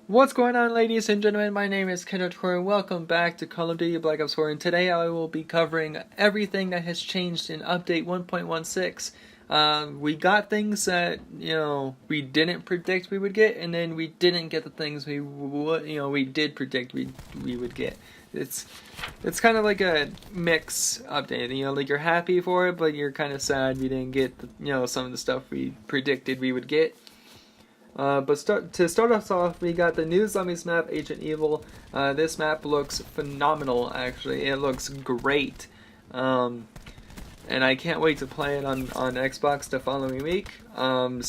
What's going on, ladies and gentlemen? My name is Kendrick Core, and welcome back to Call of Duty Black Ops 4. And today I will be covering everything that has changed in Update 1.16. We got things that we didn't predict we would get, and then we didn't get the things we did predict we would get. It's kind of like a mix update. Like you're happy for it, but you're kind of sad we didn't get some of the stuff we predicted we would get. To start us off, we got the new Zombies map, Agent Evil. This map looks phenomenal, actually. It looks great. And I can't wait to play it on Xbox the following week. And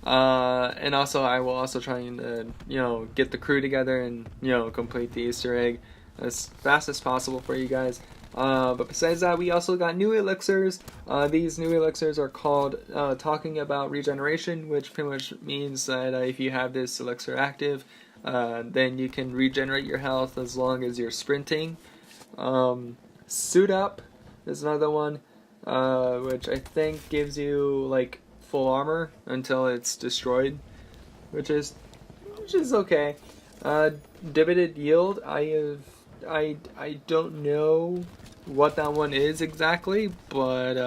also I will also try and, get the crew together and, complete the Easter egg as fast as possible for you guys. But besides that, we also got new elixirs. These new elixirs are called Talking About Regeneration, which pretty much means that if you have this elixir active, then you can regenerate your health as long as you're sprinting. Suit Up is another one, which I think gives you like full armor until it's destroyed, which is okay. Divided Yield, I don't know what that one is exactly, but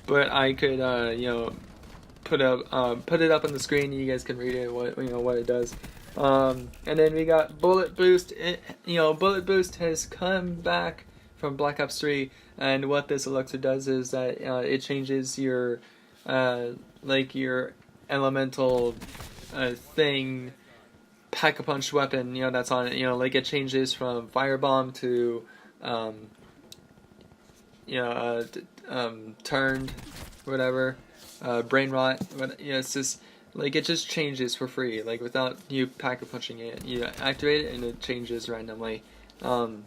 I could put it up on the screen and you guys can read it what it does. And then we got Bullet Boost. Bullet Boost has come back from Black Ops 3, and what this elixir does is that it changes your your elemental thing Pack-a-Punch weapon, that's on it. Like it changes from Firebomb to, turned, whatever, Brain Rot. It's just like it just changes for free, like without you Pack-a-Punching it. You activate it and it changes randomly, and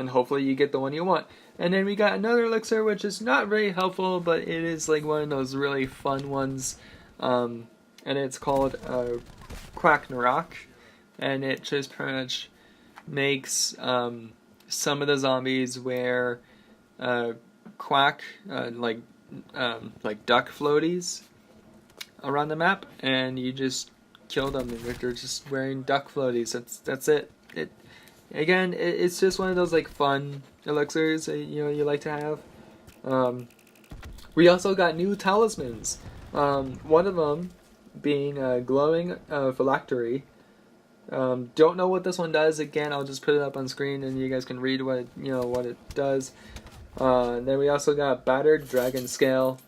hopefully you get the one you want. And then we got another elixir which is not very helpful, but it is like one of those really fun ones, and it's called Quacknarock. And it just pretty much makes some of the zombies wear quack like duck floaties around the map, and you just kill them if they're just wearing duck floaties. That's it. It's just one of those like fun elixirs that, you like to have. We also got new talismans. One of them being glowing phylactery. Don't know what this one does. Again, I'll just put it up on screen and you guys can read what it does. And then we also got Battered Dragon Scale.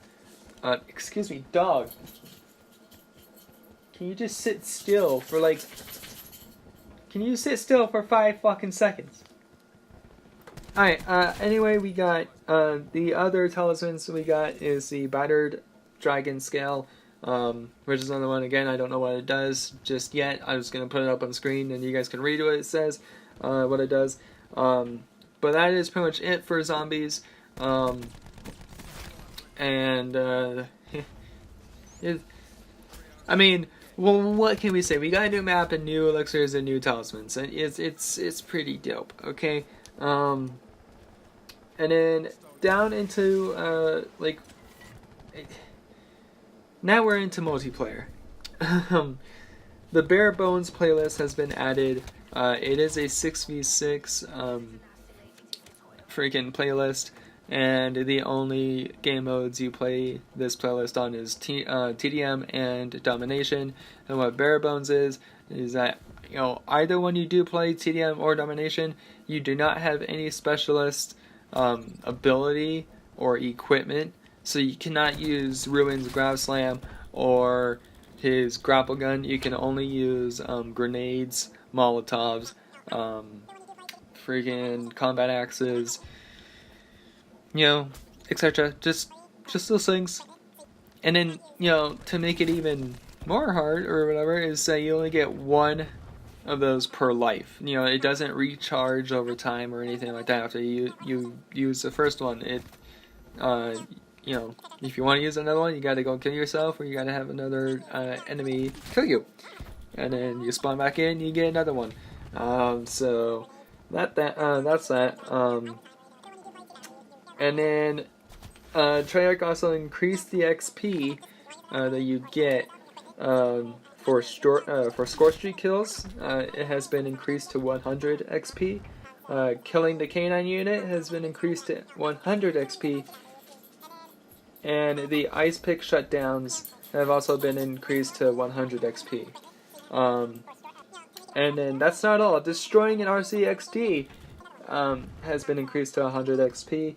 Excuse me, dog. Can you just sit still for Can you sit still for 5 fucking seconds? Alright, anyway, we got, the other talismans we got is the Battered Dragon Scale. Which is another one. Again, I don't know what it does just yet. I'm just going to put it up on the screen and you guys can read what it says, what it does. But that is pretty much it for zombies. I mean, well, what can we say? We got a new map and new elixirs and new talismans, and it's pretty dope. Okay, and then down into now we're into multiplayer. The Bare Bones playlist has been added. It is a 6v6 freaking playlist, and the only game modes you play this playlist on is TDM and Domination. And what Bare Bones is that either when you do play TDM or Domination, you do not have any specialist ability or equipment. So you cannot use Ruin's Grav Slam or his grapple gun. You can only use grenades, Molotovs, freaking combat axes, etc. Just those things. And then, to make it even more hard or whatever, is that you only get one of those per life. It doesn't recharge over time or anything like that after you use the first one. If you want to use another one, you gotta go kill yourself, or you gotta have another enemy kill you, and then you spawn back in, you get another one. So that's that. And then Treyarch also increased the XP that you get for score streak kills, it has been increased to 100 XP. Killing the K9 unit has been increased to 100 XP. And the ice pick shutdowns have also been increased to 100 XP. And then that's not all. Destroying an RCXD has been increased to 100 XP.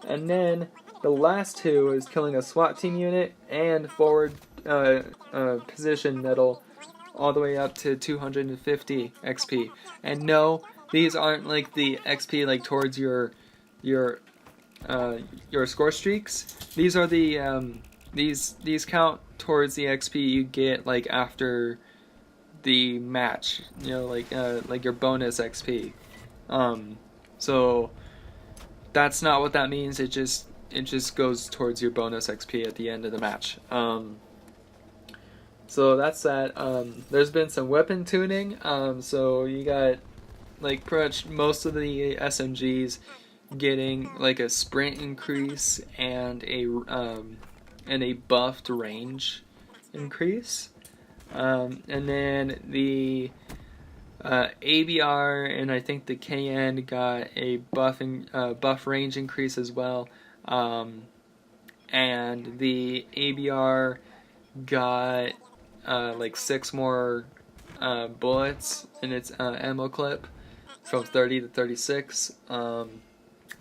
And then the last two is killing a SWAT team unit and forward position medal all the way up to 250 XP. And no, these aren't like the XP like towards your score streaks. These are the these count towards the XP you get like after the match. You know, like your bonus XP. So that's not what that means. It just goes towards your bonus XP at the end of the match. So that's that. There's been some weapon tuning. So you got like pretty much most of the SMGs getting like a sprint increase and a buffed range increase. And then the ABR and I think the KN got a buff range increase as well. And the ABR got like 6 more bullets in its ammo clip from 30 to 36.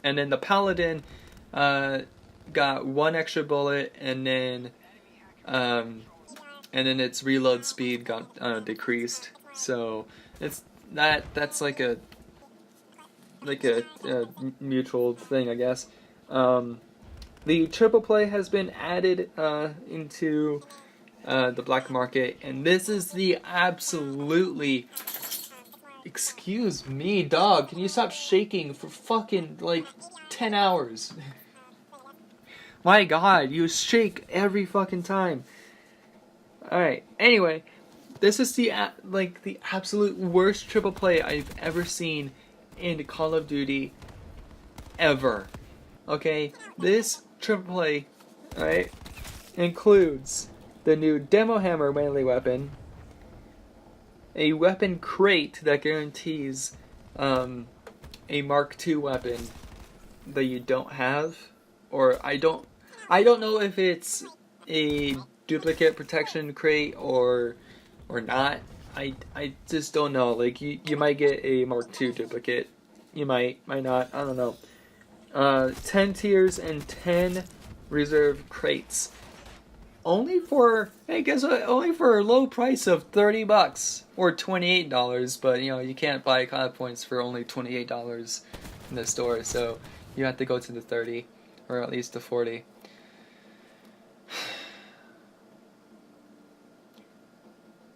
And then the Paladin got 1 extra bullet, and then its reload speed got decreased. So that's like a mutual thing, I guess. The triple play has been added into the black market, and this is the absolutely. Excuse me, dog. Can you stop shaking for fucking like 10 hours? My God, you shake every fucking time. Alright, anyway, this is the absolute worst triple play I've ever seen in Call of Duty ever. Okay, this triple play, right, includes the new Demo Hammer melee weapon, a weapon crate that guarantees a Mark II weapon that you don't have, or I don't know if it's a duplicate protection crate or not. I just don't know. Like you might get a Mark II duplicate, you might not. I don't know. 10 tiers and 10 reserve crates. Only for a low price of $30 or $28, but you know you can't buy COD points for only $28 in the store, so you have to go to the 30 or at least the 40.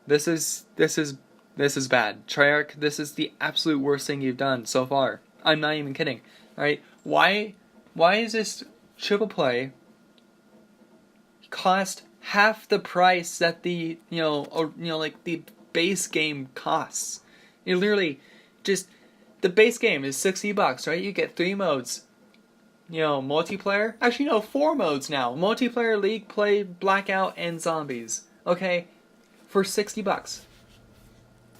This is bad. Treyarch, this is the absolute worst thing you've done so far. I'm not even kidding. All right, why is this triple play cost half the price that the like the base game costs? It literally just the base game is $60, right? You get 3 modes. You know, multiplayer. Actually, no, 4 modes now. Multiplayer, League Play, Blackout, and Zombies. Okay, for $60,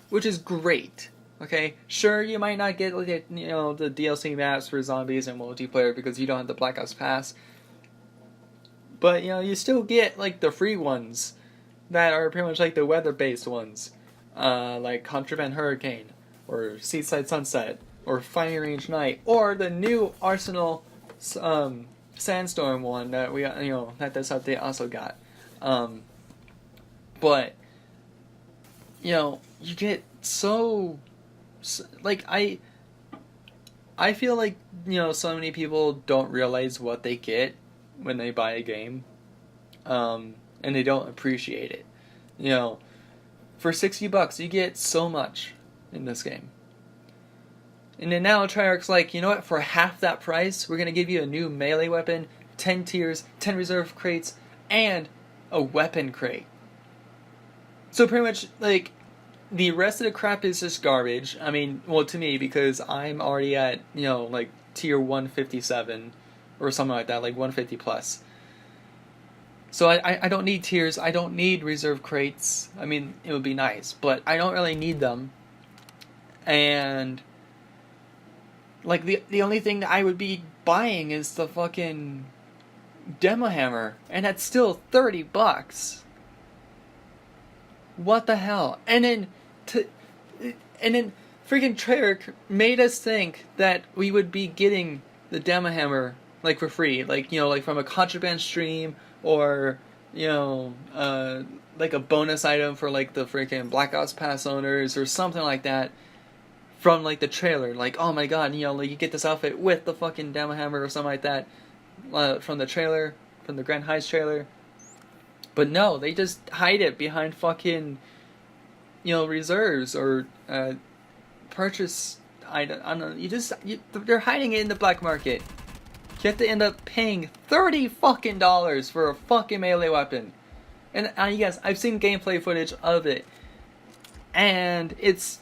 which is great. Okay, sure, you might not get like the DLC maps for Zombies and multiplayer because you don't have the Black Ops Pass. But, you still get, like, the free ones that are pretty much like the weather-based ones. Like Contraband Hurricane, or Seaside Sunset, or Firing Range Night, or the new Arsenal Sandstorm one that we, that this update also got. But, you get so like, I feel like, so many people don't realize what they get when they buy a game, and they don't appreciate it. For $60 you get so much in this game. And then now Treyarch's like, you know what, for half that price, we're gonna give you a new melee weapon, 10 tiers, 10 reserve crates, and a weapon crate. So pretty much, like, the rest of the crap is just garbage. I mean, well, to me, because I'm already at, like, tier 157, or something like that, like 150 plus. So I don't need tiers. I don't need reserve crates. I mean, it would be nice, but I don't really need them. And like the only thing that I would be buying is the fucking demo hammer, and that's still $30. What the hell? And then freaking Treyarch made us think that we would be getting the demo hammer like for free, like like from a contraband stream, or like a bonus item for like the freaking Black Ops Pass owners or something like that from like the trailer. Like, oh my god, like you get this outfit with the fucking demo hammer or something like that from the trailer, from the Grand Heist trailer. But no, they just hide it behind fucking reserves or purchase. I don't know. They're hiding it in the black market. You have to end up paying $30 fucking for a fucking melee weapon. And yes, I've seen gameplay footage of it, and it's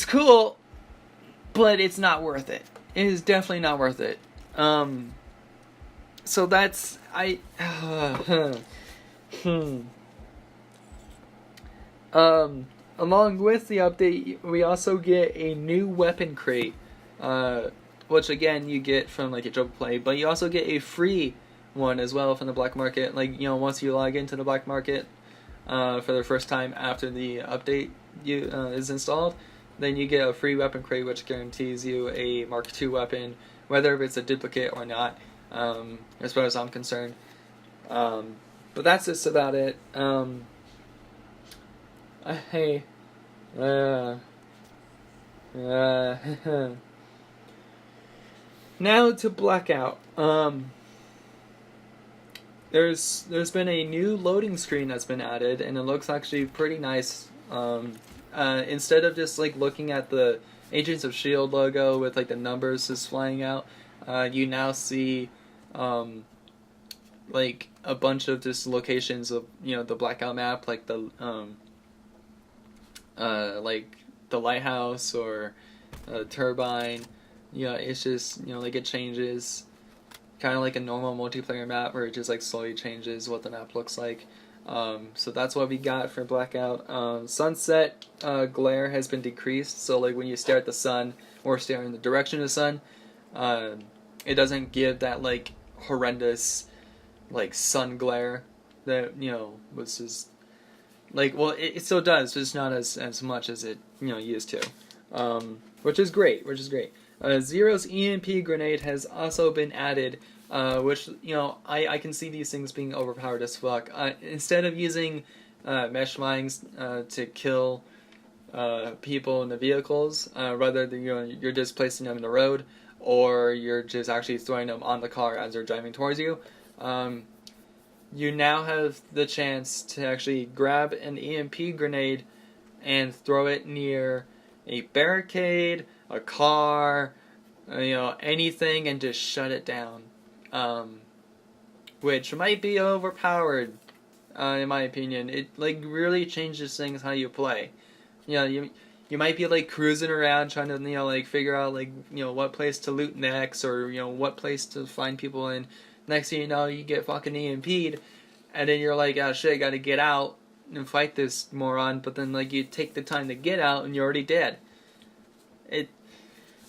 cool, but it's not worth it. It is definitely not worth it. So that's along with the update, we also get a new weapon crate, which again you get from like a Joe Play, but you also get a free one as well from the black market. Like once you log into the black market for the first time after the update is installed, then you get a free weapon crate which guarantees you a Mark II weapon, whether it's a duplicate or not, as far as I'm concerned. But that's just about it. Hey, now to Blackout. There's been a new loading screen that's been added, and it looks actually pretty nice. Instead of just like looking at the Agents of S.H.I.E.L.D. logo with like the numbers just flying out, you now see like a bunch of just locations of the Blackout map, like the lighthouse or turbine. It's just like it changes, kind of like a normal multiplayer map where it just like slowly changes what the map looks like. So that's what we got for Blackout. Sunset glare has been decreased, so like when you stare at the sun or stare in the direction of the sun, it doesn't give that like horrendous like sun glare that was just like, well, it still does, but it's not as much as it used to, which is great. Zero's EMP grenade has also been added, which I can see these things being overpowered as fuck. Instead of using mesh mines to kill people in the vehicles, rather than you're just placing them in the road, or you're just actually throwing them on the car as they're driving towards you. You now have the chance to actually grab an EMP grenade and throw it near a barricade, a car, anything, and just shut it down. Which might be overpowered, in my opinion. It like really changes things how you play. You might be like cruising around trying to like figure out like what place to loot next, or what place to find people in. Next thing you know, you get fucking EMP'd, and then you're like, oh shit, I gotta get out and fight this moron. But then like you take the time to get out and you're already dead.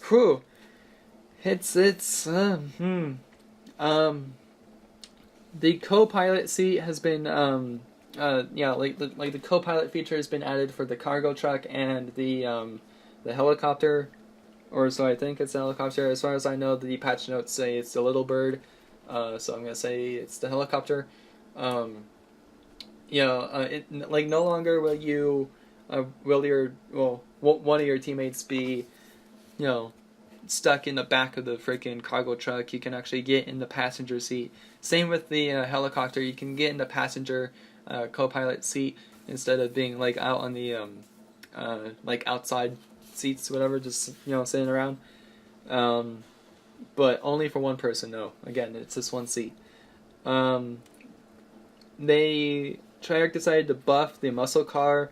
Whew. The co-pilot seat has been like the co-pilot feature has been added for the cargo truck and the helicopter, or so I think it's the helicopter. As far as I know, the patch notes say it's the Little Bird, so I'm gonna say it's the helicopter. Like no longer will you one of your teammates be stuck in the back of the freaking cargo truck. You can actually get in the passenger seat. Same with the helicopter. You can get in the passenger co-pilot seat instead of being like out on the like outside seats, whatever, just sitting around. But only for one person. No, again, it's just one seat. Treyarch decided to buff the muscle car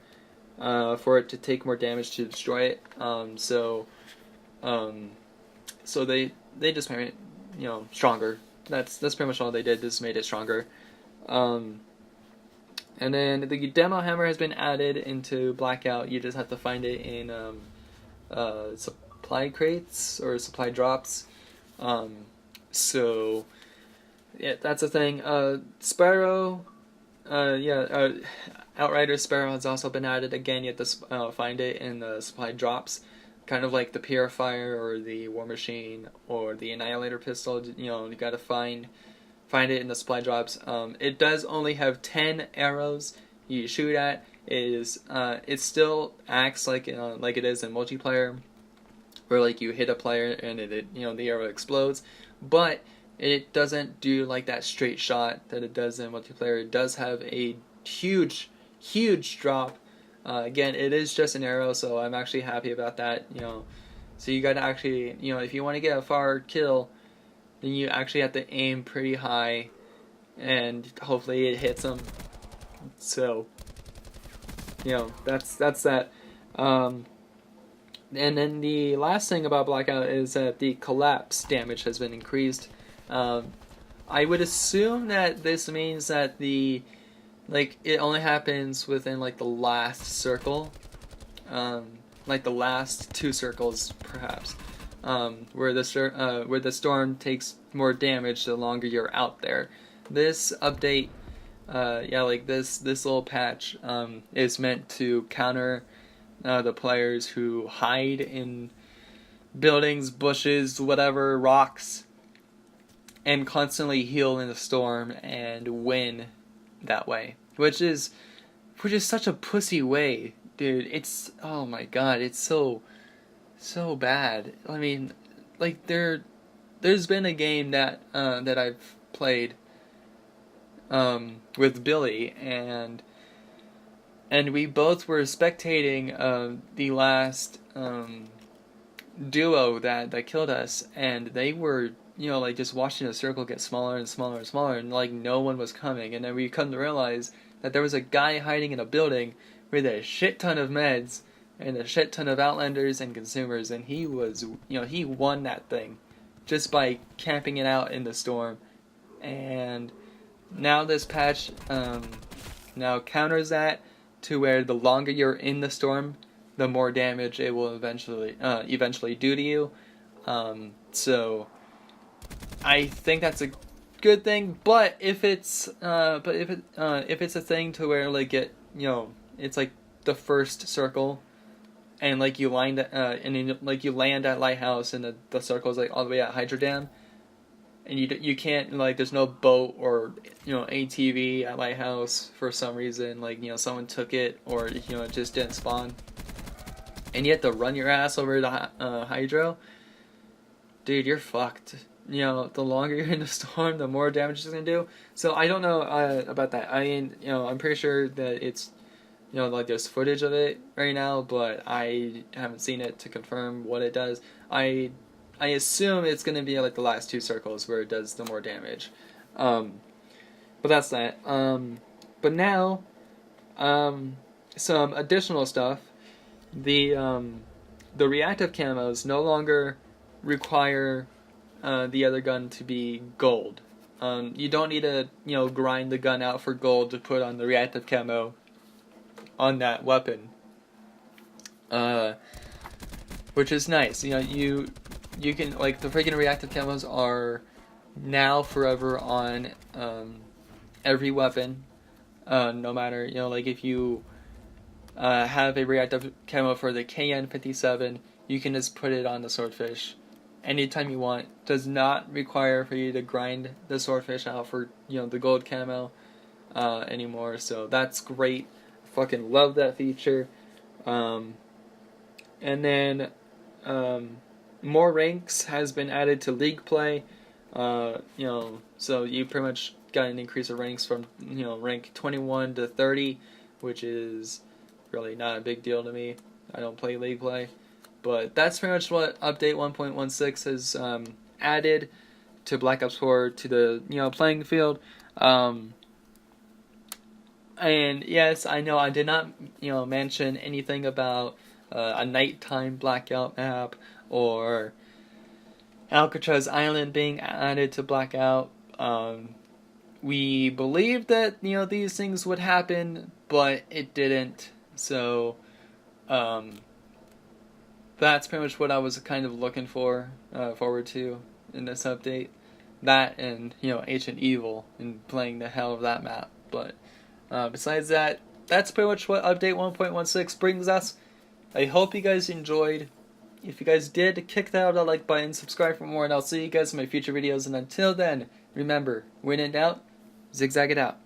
for it to take more damage to destroy it. So they just made it stronger, that's pretty much all they did. This made it stronger. And then the demo hammer has been added into Blackout. You just have to find it in supply crates or supply drops. So yeah, that's a thing. Sparrow, Outrider Sparrow has also been added again. You have to find it in the supply drops, kind of like the Purifier or the War Machine or the Annihilator pistol. You gotta find it in the supply drops. It does only have 10 arrows you shoot at. It still acts like it is in multiplayer, where like you hit a player and the arrow explodes, but it doesn't do like that straight shot that it does in multiplayer. It does have a huge drop. Again, it is just an arrow, so I'm actually happy about that. So you gotta actually, if you want to get a far kill, then you actually have to aim pretty high, and hopefully it hits them. So, that's that. And then the last thing about Blackout is that the collapse damage has been increased. I would assume that this means that it only happens within like the last circle, like the last 2 circles perhaps, where the storm takes more damage the longer you're out there. This update, this little patch is meant to counter the players who hide in buildings, bushes, whatever, rocks, and constantly heal in the storm and win that way, which is such a pussy way, dude. It's, oh my god, it's so bad. I mean, like there's been a game that I've played with Billy, and we both were spectating the last duo that killed us, and they were just watching the circle get smaller and smaller and smaller, and like no one was coming. And then we come to realize that there was a guy hiding in a building with a shit ton of meds and a shit ton of Outlanders and consumers, and he won that thing just by camping it out in the storm. And now this patch now counters that to where the longer you're in the storm, the more damage it will eventually do to you. So I think that's a good thing. But if it's a thing to where like it's like the first circle, and like you land at Lighthouse, and the circle is like all the way at Hydro Dam, and you can't, like, there's no boat or ATV at Lighthouse for some reason, like someone took it, or it just didn't spawn, and you have to run your ass over to Hydro, dude, you're fucked. The longer you're in the storm, the more damage it's gonna do. So I don't know about that. I mean, I'm pretty sure that it's like there's footage of it right now, but I haven't seen it to confirm what it does. I assume it's gonna be like the last 2 circles where it does the more damage. But that's that. But now, some additional stuff. The reactive camos no longer require the other gun to be gold. You don't need to grind the gun out for gold to put on the reactive camo on that weapon, which is nice. You can, like, the freaking reactive camos are now forever on every weapon, no matter, like, if you have a reactive camo for the KN57, you can just put it on the Swordfish anytime you want. Does not require for you to grind the Swordfish out for the gold camo anymore, so that's great. Fucking love that feature. And then more ranks has been added to League Play. So you pretty much got an increase of ranks from rank 21 to 30, which is really not a big deal to me. I don't play League Play, but that's pretty much what update 1.16 has added to Black Ops 4 to the playing field. And yes, I know I did not mention anything about a nighttime Blackout map or Alcatraz Island being added to Blackout. We believed that, you know, these things would happen, but it didn't. So, that's pretty much what I was kind of looking forward to in this update. That and, you know, Ancient Evil and playing the hell of that map. But besides that, that's pretty much what update 1.16 brings us. I hope you guys enjoyed. If you guys did, kick that like button, subscribe for more, and I'll see you guys in my future videos. And until then, remember, when in doubt, zigzag it out.